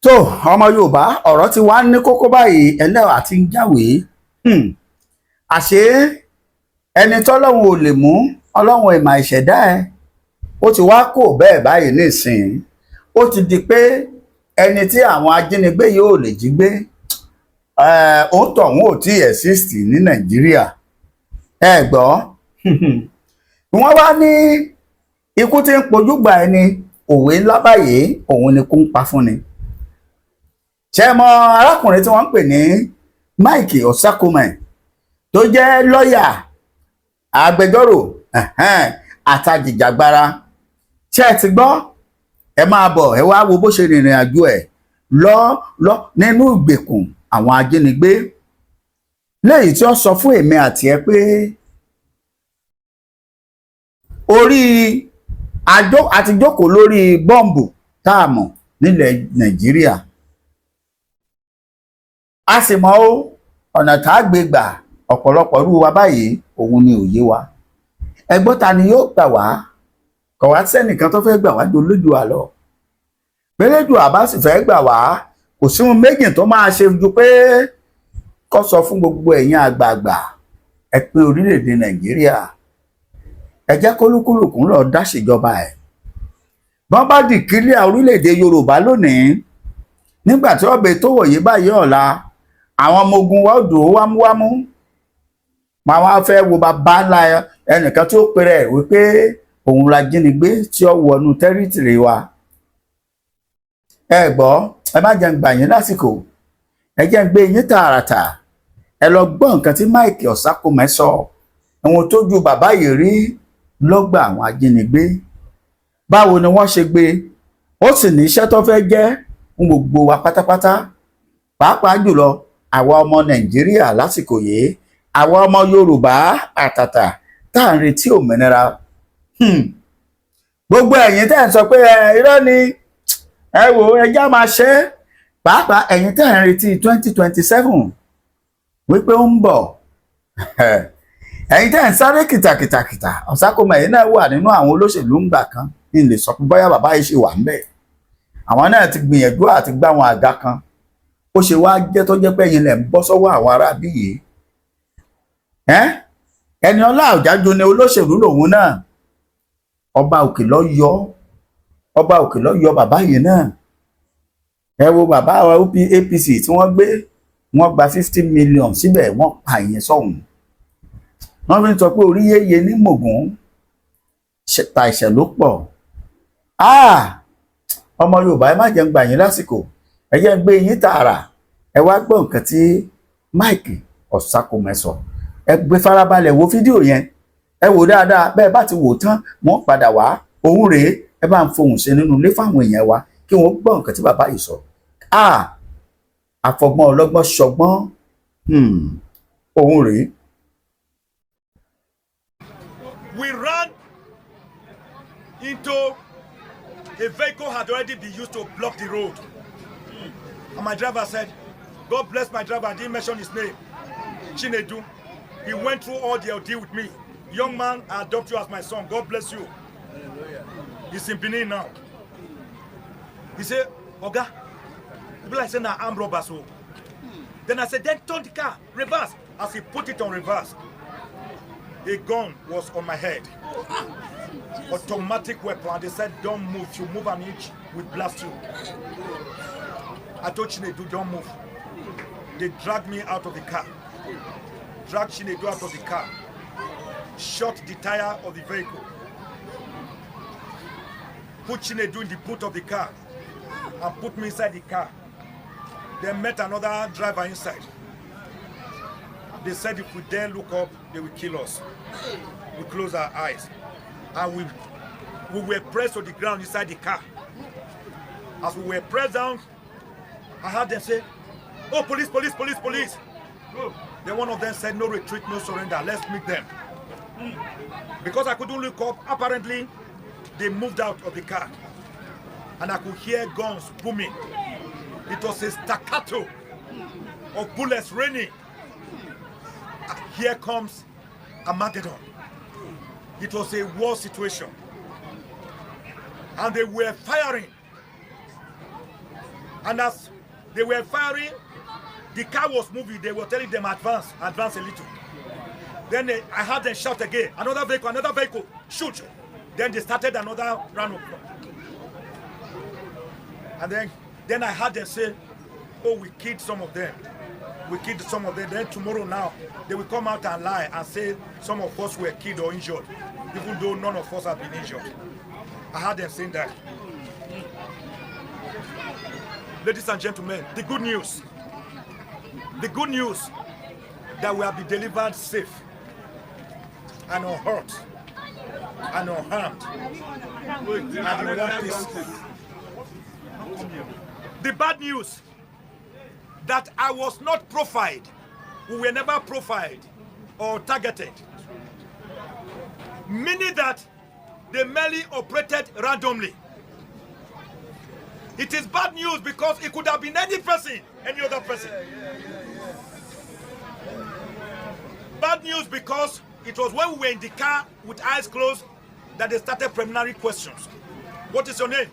tó ọmọ Yorùbá ọ̀rọ̀ ti wá ní kókó báyìí ẹlẹ́wà ti ń jáwé àṣé ẹni tọ́lọ́run ò lè mú ọlọ́run ìmọ̀ ìṣẹ̀dá ẹ̀ ó ti wá kó bẹ́ẹ̀ báyìí nísìnyí ó ti di pé ẹni tí àwọn ajínigbé yóò lè jí gbé òun tọ̀hún ò tí exist ní Nàìjíríà ẹ gbọ́ wọ́n wá ní ikú tí ń pojúgbà ẹni òwe ńlá báyìí òun ni kú ń pa fún ni ṣé mọ̀ arákùnrin tí wọ́n ń pè ní Uzackomen tó jẹ́ lọ́ọ̀yà agbẹjọ́rò àti Ajijagbara ṣé ẹ ti gbọ́ ẹ máa bọ̀ ẹ wá wo bó ṣe rìnrìn àjò ẹ̀ lọ nínú ìgbèkùn àwọn ajínigbé léyìí tí ó sọ fún èmi àti ẹ pé orí àti jókòó lórí bọ́ǹbù tá a mọ̀ nílẹ̀ Nàìjíríà a sì mọ̀ ó ọ̀nà tá a gbé gbà ọ̀pọ̀lọpọ̀ irú wa báyìí òun ni òye wa ẹgbọ́n ta ni yóò gbà wá kọ̀ wá sẹ́nìkan tó fẹ́ gbà wá ju Olódùà lọ Olódùà bá sì fẹ́ gbà wá kò sí ohun méjì tó máa ṣe ju pé kó sọ fún gbogbo ẹ̀yin àgbààgbà ẹ pé orílẹ̀-èdè Nàìjíríà ẹ jẹ́ kólúkúlùkù lọ dá ṣèjọba ẹ̀ bọ́n bá di kílíà orílẹ̀-èdè Yorùbá lónìí nígbà tí ọbẹ̀ tó wòye báyìí ọ̀la àwọn ọmọ ogun wa dùn wámúwámú máa wá fẹ́ wo bàbá ńlá ẹnìkan tí ó pèrè wípé òun la jínigbé tí ó wọnú tẹ́rítìrì wa ẹ gbọ́ ẹ má jẹ́ ń gbà yín lásìkò ẹ jẹ́ ń gbé yín tààràtà ẹ lọ gbọ́ nǹkan tí Uzackomen sọ ohun tó ju bàbá yìí rí lọ́gbà àwọn ajínigbé báwo ni wọ́n ṣe gbé ó sì ní iṣẹ́ tó fẹ́ jẹ́ fún gbogbo wa pátápátá pàápàá jùlọ àwa ọmọ Nàìjíríà lásìkò yìí àwa ọmọ Yorùbá àtàtà tá à ń retí òmìnira gbogbo ẹ̀yin tẹ́ ń sọ pé irọ́ ni ẹ wò ẹjá máa ṣe pàápàá ẹ̀yin tẹ́ ń retí 2027 wípé ó ń bọ̀ ẹ̀yin tẹ́ ń sáré kìtàkìtàkìtà Uzackomen yìí náà wà nínú àwọn olóṣèlú ńgbà kan ní lè sọ pé bóyá bàbá yìí ṣe wà ń bẹ̀ àwọn náà ti gbìyànjú àti gbá àwọn àga kan ó ṣe wá jẹ́ tó jẹ́ pé ẹ̀yin lẹ̀ ń bọ́ sọ́wọ́ àwọn aráabí yìí ẹni ọlá ọ̀jájú ni olóṣèlú lòun náà ọba òkè ló yọ bàbá yìí náà ẹ wo bàbá wa APC tí wọ́n gbé wọ́n gba 50 million síbẹ̀ wọ́n pa ìyẹn sọ́hùn wọ́n fi ń sọ pé orí yéye ní mògùn ta ìṣẹ̀ ló pọ̀ ọmọ Yorùbá ẹ má jẹ́ ń gbà yín lásìkò ẹ jẹ́ ń gbé yín tààrà ẹ wá gbọ́ nǹkan tí Uzackomen sọ ẹ gbé farabalẹ̀ wo fídíò yẹn ẹ wò dáadáa bẹ́ẹ̀ bá ti wò tán wọ́n padà wá òun rèé ẹ bá ń fohùn ṣe nínú ilé fáwọn èèyàn wa kí wọ́n gbọ́ nǹkan tí bàbá yìí sọ àfọgbọ́n ọlọ́gbọ́n ṣọgbọ́n òun rèé. We ran into a vehicle had already been used to block the road. And my driver said, God bless my driver, I didn't mention his name, Chinedu. He went through all the ordeal with me. Young man, I adopt you as my son. God bless you. He's in Benin now. He said, Oga, people like saying now armed robbers. So. Then I said, then turn the car, reverse. As he put it on reverse, a gun was on my head. Automatic weapon. And they said, don't move. If you move an inch, we blast you. I told Chinedu, don't move. They dragged me out of the car. Dragged Chinedu out of the car. Shot the tire of the vehicle. Put Chinedu in the boot of the car. And put me inside the car. Then met another driver inside. They said if we dare look up, they will kill us. We closed our eyes. And we were pressed to the ground inside the car. As we were pressed down, I heard them say, oh, police, police, police, police. Then one of them said, no retreat, no surrender, let's meet them. Because I couldn't look up, apparently, they moved out of the car. And I could hear guns booming. It was a staccato of bullets raining. Here comes Armageddon. It was a war situation. And they were firing. And as they were firing, the car was moving. They were telling them advance a little. Then I heard them shout again, another vehicle, shoot. Then they started another round of. And then I heard them say, oh, we killed some of them. We killed some of them. Then tomorrow now, they will come out and lie and say some of us were killed or injured, even though none of us have been injured. I heard them saying that. Ladies and gentlemen, the good news that we have been delivered safe and unhurt and unharmed. And we want peace. The bad news that I was not profiled, we were never profiled or targeted, meaning that they merely operated randomly. It is bad news because it could have been any person, any other person. Bad news because it was when we were in the car with eyes closed that they started preliminary questions. What is your name?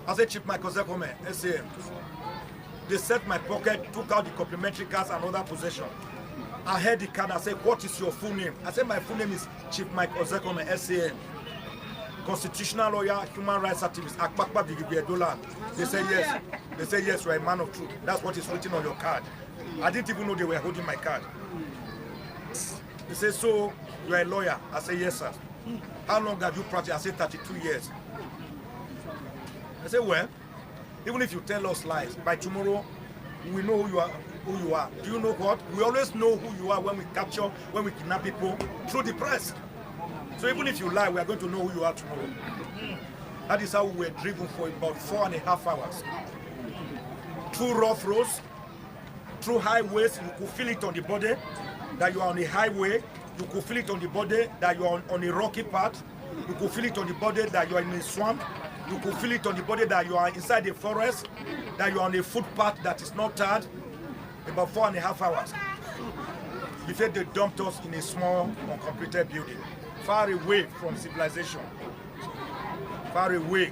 I said, Chief Mike Uzackomen, SAM. They searched my pocket, took out the complimentary cards and other possession. I heard the card, I said, what is your full name? I said, my full name is Chief Mike Uzackomen, SAM. Constitutional lawyer, human rights activist, Akpakpa Bigibedola. They said yes. They said yes, you are a man of truth. That's what is written on your card. I didn't even know they were holding my card. They said, so you are a lawyer? I said, yes, sir. How long have you practiced? I said, 32 years. I said, well, even if you tell us lies, by tomorrow we know who you are. Do you know what? We always know who you are when we capture, when we kidnap people through the press. So even if you lie, we are going to know who you are tomorrow. That is how we were driven for about 4.5 hours. Through rough roads, through highways, you could feel it on the body that you are on a highway. You could feel it on the body that you are on a rocky path. You could feel it on the body that you are in a swamp. You could feel it on the body that you are inside a forest, that you are on a footpath that is not tarred. About 4.5 hours. Before they dumped us in a small, uncompleted building, far away from civilization, far away.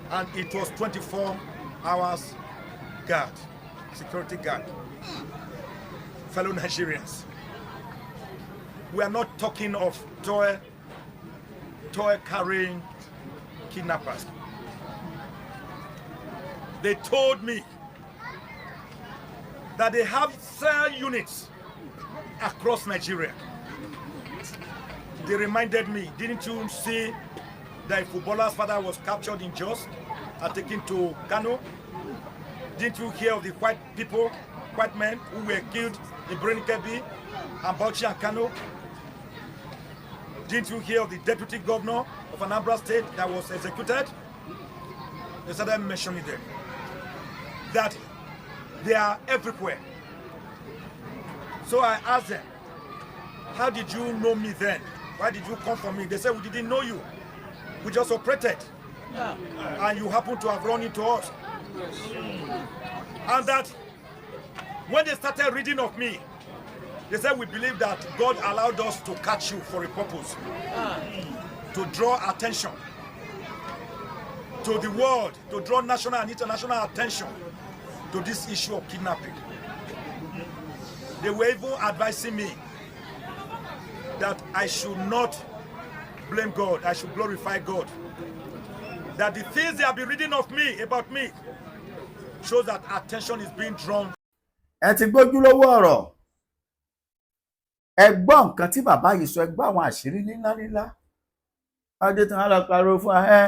And it was 24 hours guard, security guard. Fellow Nigerians, we are not talking of toy carrying kidnappers. They told me that they have cell units across Nigeria. They reminded me, didn't you see that a footballer's father was captured in Jos and taken to Kano? Didn't you hear of the white men who were killed in Birnin-Kebbi and Bauchi and Kano? Didn't you hear of the deputy governor of Anambra State that was executed? They started mentioning them. That they are everywhere. So I asked them, how did you know me then? Why did you come for me? They said, we didn't know you. We just operated. And you happened to have run into us. And that when they started reading of me, they said, we believe that God allowed us to catch you for a purpose. To draw attention to the world, to draw national and international attention to this issue of kidnapping. They were even advising me that I should not blame God, I should glorify God. That the things they have been reading of me, about me, shows that attention is being drawn. Ẹ ti gbójú lówó ọ̀rọ̀. Ẹ gbọ́ nǹkan tí bàbá yìí sọ, ẹ gbọ́ àwọn àṣírí ńláńlá. Adé tí wọ́n lọ pariwo fún ẹ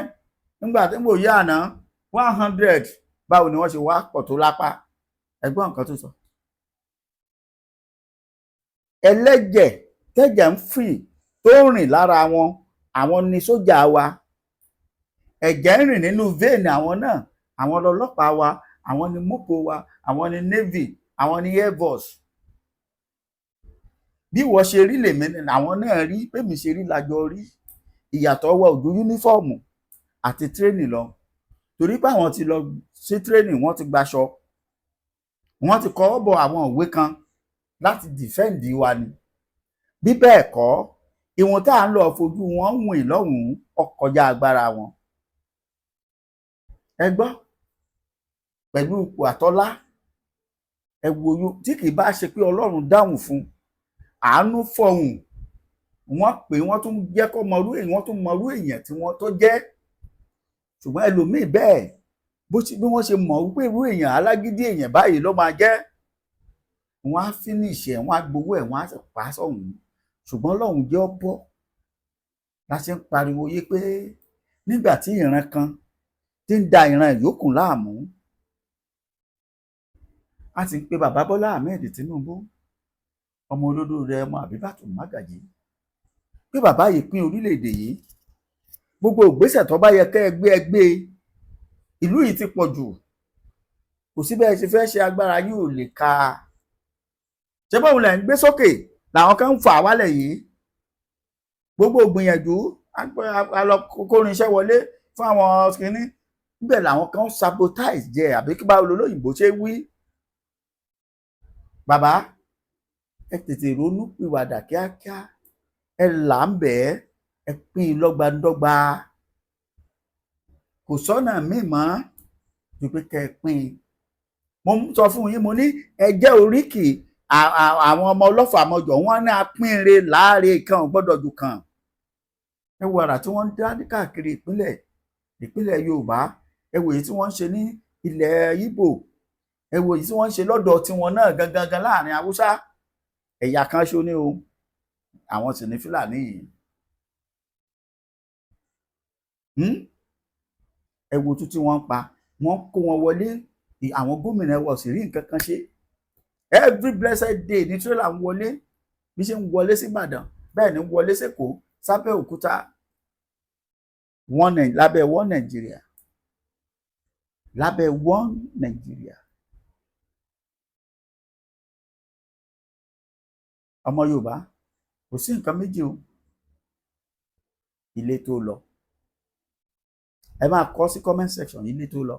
nígbà tí mo yá àná 100 báwo ni wọ́n ṣe wá pọ̀ tó lápá. Ẹ gbọ́ nǹkan tó sọ. Ẹlẹ́jẹ̀ tẹ́jẹ̀ ń fì tó rìn lára wọn, àwọn ni sójà wa. Ẹ̀jẹ̀ ń rìn nínú vein àwọn náà, àwọn lọlọ́pàá wa, àwọn ni mopo wa, àwọn ni navy, àwọn ni air force. Bí wọ́n ṣe rí lèmi àwọn náà rí, bẹ́mi ṣe rí lájọ rí. Ìyàtọ̀ wà ojú yúnífọ́ọ̀mù àti tírénì lọ. Torí pé àwọn ti lọ sí tírénì, wọ́n ti gbaṣọ. Wọ́n ti kọ́ bọ̀ àwọn ìwé kan láti dìfẹ́ǹdì wa ni. Bí bẹ́ẹ̀ kọ́, ìwọ̀n tá à ń lọ fojú wọn wìn lọ́hùn-ún ó kọjá agbára wọn. ẹ gbọ́ pẹ̀lú ipò àtọ́lá, ẹ wo tí kì í bá ṣe pé Ọlọ́run dáhùn fún, àánú fọhùn, wọ́n pè wọ́n tún jẹ́ kó mọrú èèyàn, wọ́n tún mọrú èèyàn tí wọ́n tó jẹ́. Ṣùgbọ́n ẹlòmíì bẹ́ẹ̀ bí wọ́n ṣe mọ̀ wípé irú èèyàn alágídí èèyàn báyìí ló máa jẹ́, wọ́n á finish ẹ̀, wọ́n á gbowó ẹ̀, wọ́n á pa á sọ̀hún. Ṣùgbọ́n Ọlọ́run jẹ́ ọ bọ́. La ṣe ń pariwo yé pé nígbà tí ìran kan ti ń da ìran ìyókù láàmú, a sì ń pe bàbá Bọ́lá Ahmed Tinubu, ọmọ olódó rẹ, ọmọ Àbíbátù Mágàjí, pé bàbá yìí pín orílẹ̀-èdè yìí, gbogbo ìgbésẹ̀ tó bá yẹ kẹ́ ẹ gbé, ìlú yìí ti pọ̀ jù, kò sí bẹ́ẹ̀ ṣe fẹ́ ṣe, agbára yìí ò lè ka. Ṣé bóun lẹ̀ ń gbé sókè làwọn kan ń fà wálẹ̀ yìí? Gbogbo gbìyànjú alọ kórin iṣẹ́ wọlé fún àwọn kìíní, níbẹ̀ làwọn kan sabotage jẹ, àbí kí báwo lolóyìnbó ṣe wí. Bàbá ẹ tètè ronú pìwàdà kíákíá, ẹ là ń bẹ̀ ẹ́, ẹ pín in lọ́gbandọ́gba. Kò sọ́nà míì mọ́ ju pé kẹ́ ẹ pín in. Mo sọ fún yín, mo ní ẹ jẹ́ oríkì àwọn ọmọ ọlọ́fà àmọjọ, wọ́n ní apínre láàrin kan ò gbọ́dọ̀ jù kan. Ẹ wo àrà tí wọ́n ń dá káàkiri ìpínlẹ̀ Yorùbá, ẹ wo èyí tí wọ́n ń ṣe ní ilẹ̀ Ìgbò, ẹ wo èyí tí wọ́n ń ṣe lọ́dọ̀ tiwọn náà gangan láàrin Haúsá. Ẹ̀yà kan ṣo ní o, àwọn sì ní Fúlàní yìí. Ẹ wo tún tí wọ́n ń pa, wọ́n kó wọn wọlé, àwọn gómìnà wọ̀ sí rí nǹkan kan ṣe. Every blessed day ní tírélà ń wọlé, bí ṣe ń wọlé sí Ìbàdàn bẹ́ẹ̀ ni ń wọlé sẹ́kọ̀ọ́, sábẹ́òkúta, lábẹ́ one Nàìjíríà, lábẹ́ one Nàìjíríà. Ọmọ Yorùbá, kò sí nǹkan méjì o, ilé tó lọ. Ẹ máa kọ sí comment section, ilé tó lọ.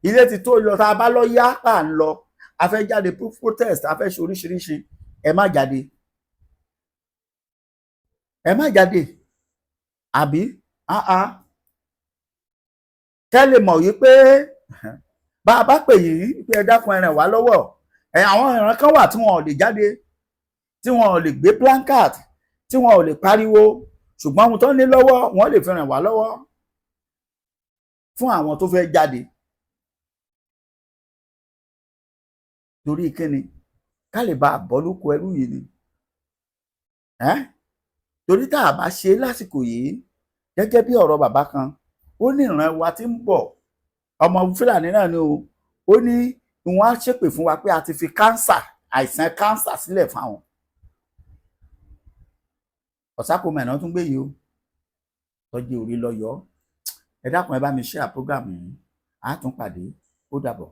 Ilé ti tó lọ, tá a bá lọ yá à ń lọ, a fẹ́ jáde protest, a fẹ́ ṣe oríṣiríṣi, ẹ má jáde. Ẹ má jáde, àbí kẹ́ lè mọ̀ yìí pé bá a bá pè yìí pé ẹ dákun ẹ ràn wá lọ́wọ́. Àwọn ìran kan wà tí wọn ò lè jáde, tí wọn ò lè gbé placard, tí wọn ò lè pariwo, ṣùgbọ́n ohun tó ní lọ́wọ́ wọn lè fi ràn wá lọ́wọ́ fún àwọn tó fẹ́ jáde. Torí kíni? Ká lè bá bọ́ lóko ẹrú yìí ni. Torí tá a bá ṣe lásìkò yìí, gẹ́gẹ́ bí ọ̀rọ̀ bàbá kan, ó ní ìran wa tí ń bọ̀, ọmọ Fúlàní náà ni o, ó ní wọ́n á ṣépè fún wa pé a ti fi àìsàn kánsà sílẹ̀ fáwọn. Uzackomen náà tún gbé yìí o, tọ́jú orí lọ́yọ̀ọ́. Ẹ dákun ẹ bá mi share program yìí, á tún pàdé, ó dàbọ̀.